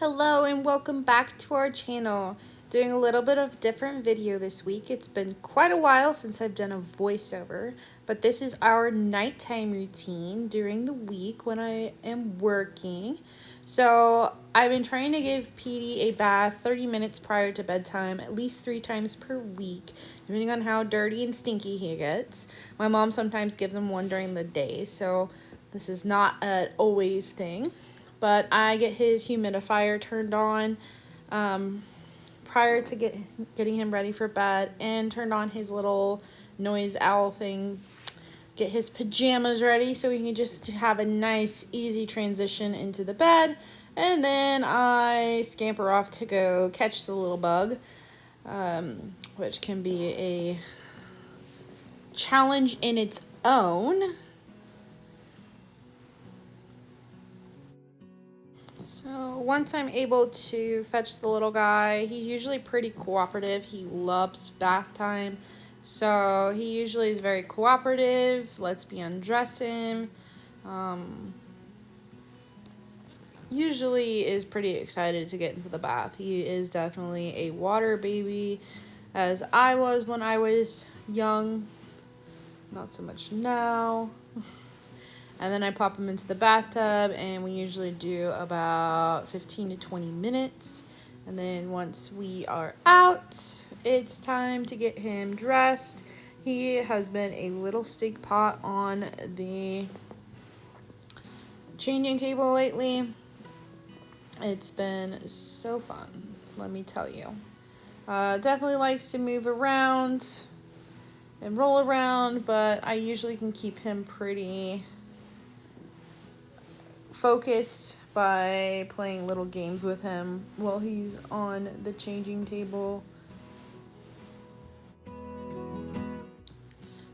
Hello and welcome back to our channel. Doing a little bit of different video this week. It's been quite a while since I've done a voiceover, but this is our nighttime routine during the week when I am working. So I've been trying to give Petey a bath 30 minutes prior to bedtime, at least 3 times per week, depending on how dirty and stinky he gets. My mom sometimes gives him one during the day, so this is not an always thing. But I get his humidifier turned on prior to getting him ready for bed, and turned on his little noise owl thing. Get his pajamas ready so we can just have a nice, easy transition into the bed. And then I scamper off to go catch the little bug, which can be a challenge in its own. So once I'm able to fetch the little guy, he's usually pretty cooperative. He loves bath time. So he usually is very cooperative, lets me undress him. Usually is pretty excited to get into the bath. He is definitely a water baby, as I was when I was young. Not so much now. And then I pop him into the bathtub, and we usually do about 15 to 20 minutes. And then once we are out, it's time to get him dressed. He has been a little stink pot on the changing table lately. It's been so fun, let me tell you. Definitely likes to move around and roll around, but I usually can keep him pretty focused by playing little games with him while he's on the changing table.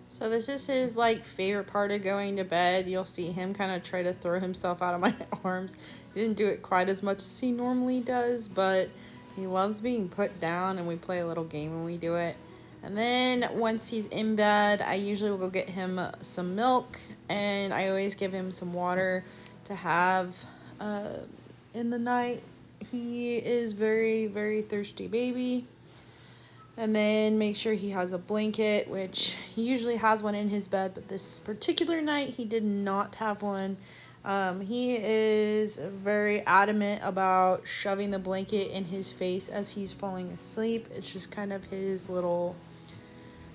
So this is his favorite part of going to bed. You'll see him kind of try to throw himself out of my arms. He didn't do it quite as much as he normally does, but he loves being put down, and we play a little game when we do it. And then once he's in bed, I usually will go get him some milk, and I always give him some water to have in the night. He is very, very thirsty baby. And then make sure he has a blanket, which he usually has one in his bed, but this particular night he did not have one. He is very adamant about shoving the blanket in his face as he's falling asleep. It's just kind of his little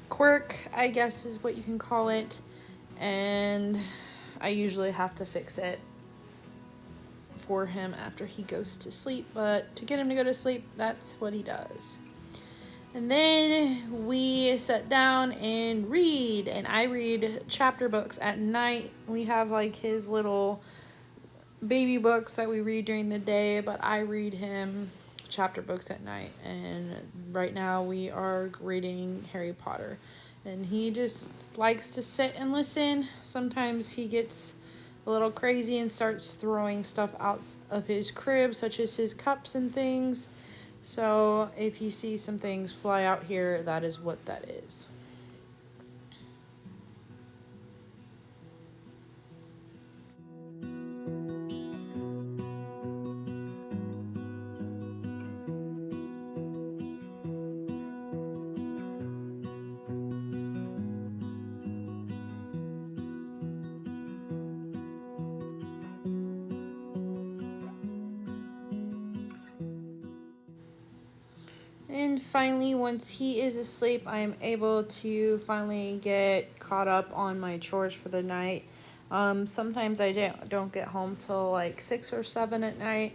quirk, I guess is what you can call it. And I usually have to fix it for him after he goes to sleep, but to get him to go to sleep, that's what he does. And then we sit down and read, and I read chapter books at night. We have his little baby books that we read during the day, but I read him chapter books at night. And right now we are reading Harry Potter, and he just likes to sit and listen. Sometimes he gets a little crazy and starts throwing stuff out of his crib, such as his cups and things. So if you see some things fly out here, that is what that is. And finally, once he is asleep, I am able to finally get caught up on my chores for the night. Sometimes I don't get home till 6 or 7 at night.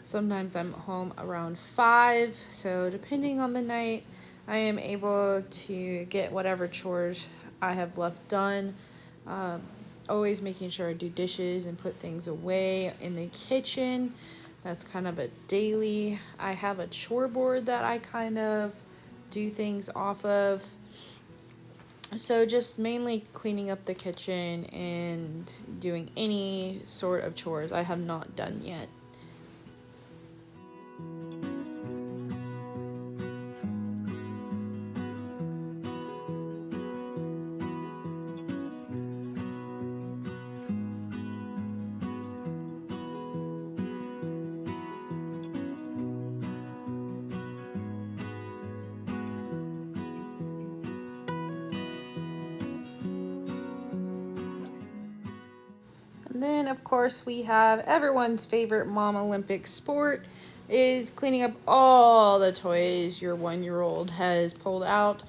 Sometimes I'm home around 5. So depending on the night, I am able to get whatever chores I have left done. Always making sure I do dishes and put things away in the kitchen. That's kind of a daily. I have a chore board that I kind of do things off of. So just mainly cleaning up the kitchen and doing any sort of chores I have not done yet. And then, of course, we have everyone's favorite mom Olympic sport is cleaning up all the toys your 1-year-old has pulled out.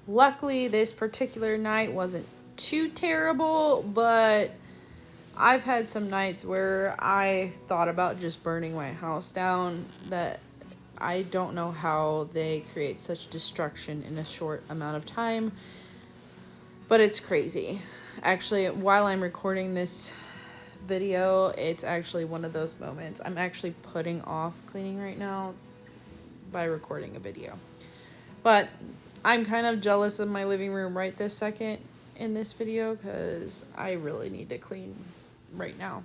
Luckily, this particular night wasn't too terrible, but I've had some nights where I thought about just burning my house down. That I don't know how they create such destruction in a short amount of time, but it's crazy. Actually, while I'm recording this video, it's actually one of those moments. I'm actually putting off cleaning right now by recording a video. But I'm kind of jealous of my living room right this second in this video because I really need to clean right now.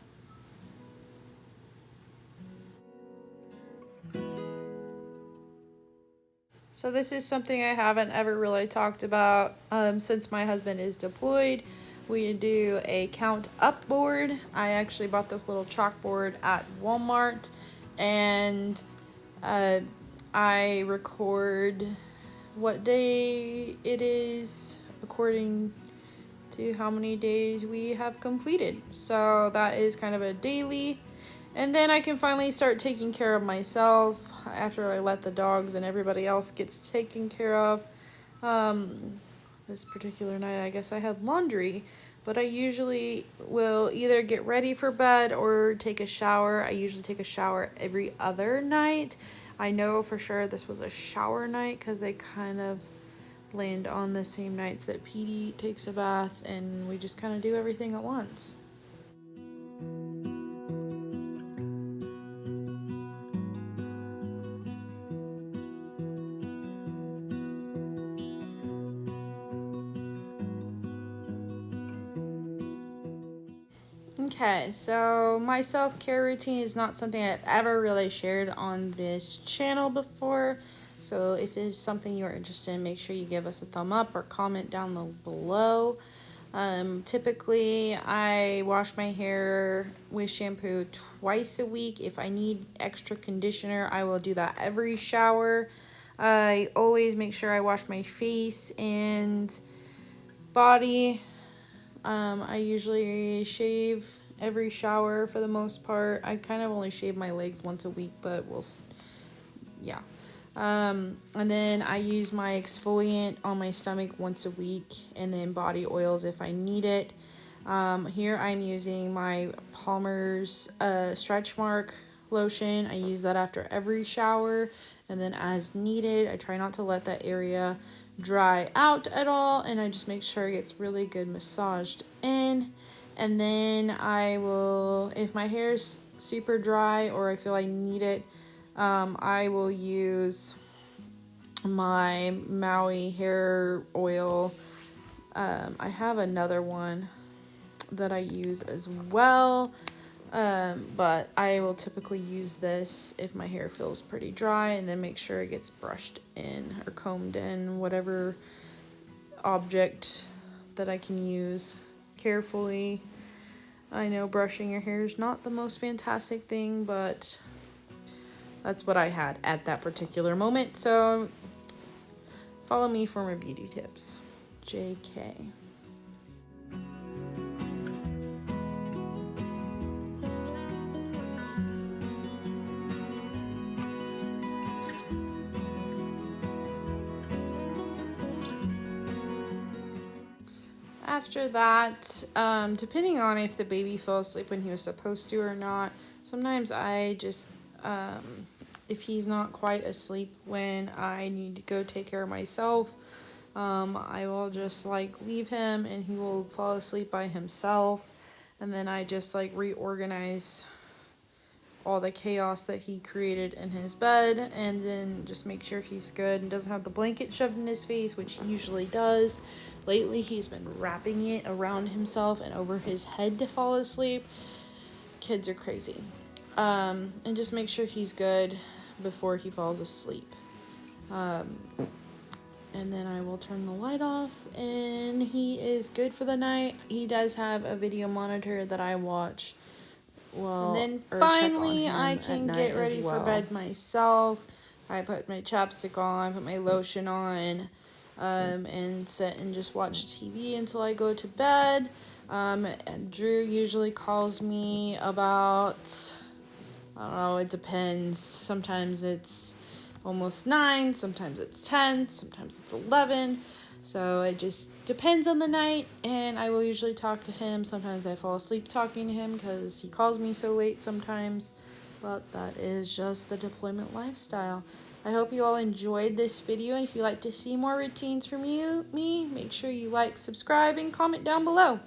So this is something I haven't ever really talked about since my husband is deployed. We do a count up board. I actually bought this little chalkboard at Walmart, and I record what day it is according to how many days we have completed. So that is kind of a daily. And then I can finally start taking care of myself after I let the dogs and everybody else gets taken care of. This particular night, I guess I had laundry, but I usually will either get ready for bed or take a shower. I usually take a shower every other night. I know for sure this was a shower night because they kind of land on the same nights that Petey takes a bath, and we just kind of do everything at once. Okay, so my self-care routine is not something I've ever really shared on this channel before. So if it's something you're interested in, make sure you give us a thumb up or comment down below. Typically, I wash my hair with shampoo twice a week. If I need extra conditioner, I will do that every shower. I always make sure I wash my face and body. I usually shave every shower for the most part. I kind of only shave my legs once a week, but yeah. And then I use my exfoliant on my stomach once a week, and then body oils if I need it. Here I'm using my Palmer's Stretch Mark lotion. I use that after every shower, and then as needed. I try not to let that area dry out at all, and I just make sure it gets really good massaged in. And then I will, if my hair's super dry or I feel I need it, I will use my Maui Hair Oil. I have another one that I use as well, but I will typically use this if my hair feels pretty dry, and then make sure it gets brushed in or combed in, whatever object that I can use carefully. I know brushing your hair is not the most fantastic thing, but that's what I had at that particular moment. So follow me for more beauty tips. JK. After that, depending on if the baby fell asleep when he was supposed to or not, sometimes I just, if he's not quite asleep when I need to go take care of myself, I will just leave him and he will fall asleep by himself. And then I just reorganize all the chaos that he created in his bed, and then just make sure he's good and doesn't have the blanket shoved in his face, which he usually does. Lately, he's been wrapping it around himself and over his head to fall asleep. Kids are crazy. And just make sure he's good before he falls asleep. And then I will turn the light off, and he is good for the night. He does have a video monitor that I watch. Well, and then finally I can get ready for bed myself. I put my chapstick on, put my lotion on, and sit and just watch TV until I go to bed. And Drew usually calls me about, I don't know, it depends. Sometimes it's almost 9, sometimes it's 10, sometimes it's 11. So it just depends on the night, and I will usually talk to him. Sometimes I fall asleep talking to him because he calls me so late sometimes. But that is just the deployment lifestyle. I hope you all enjoyed this video, and if you'd like to see more routines from me, make sure you like, subscribe, and comment down below.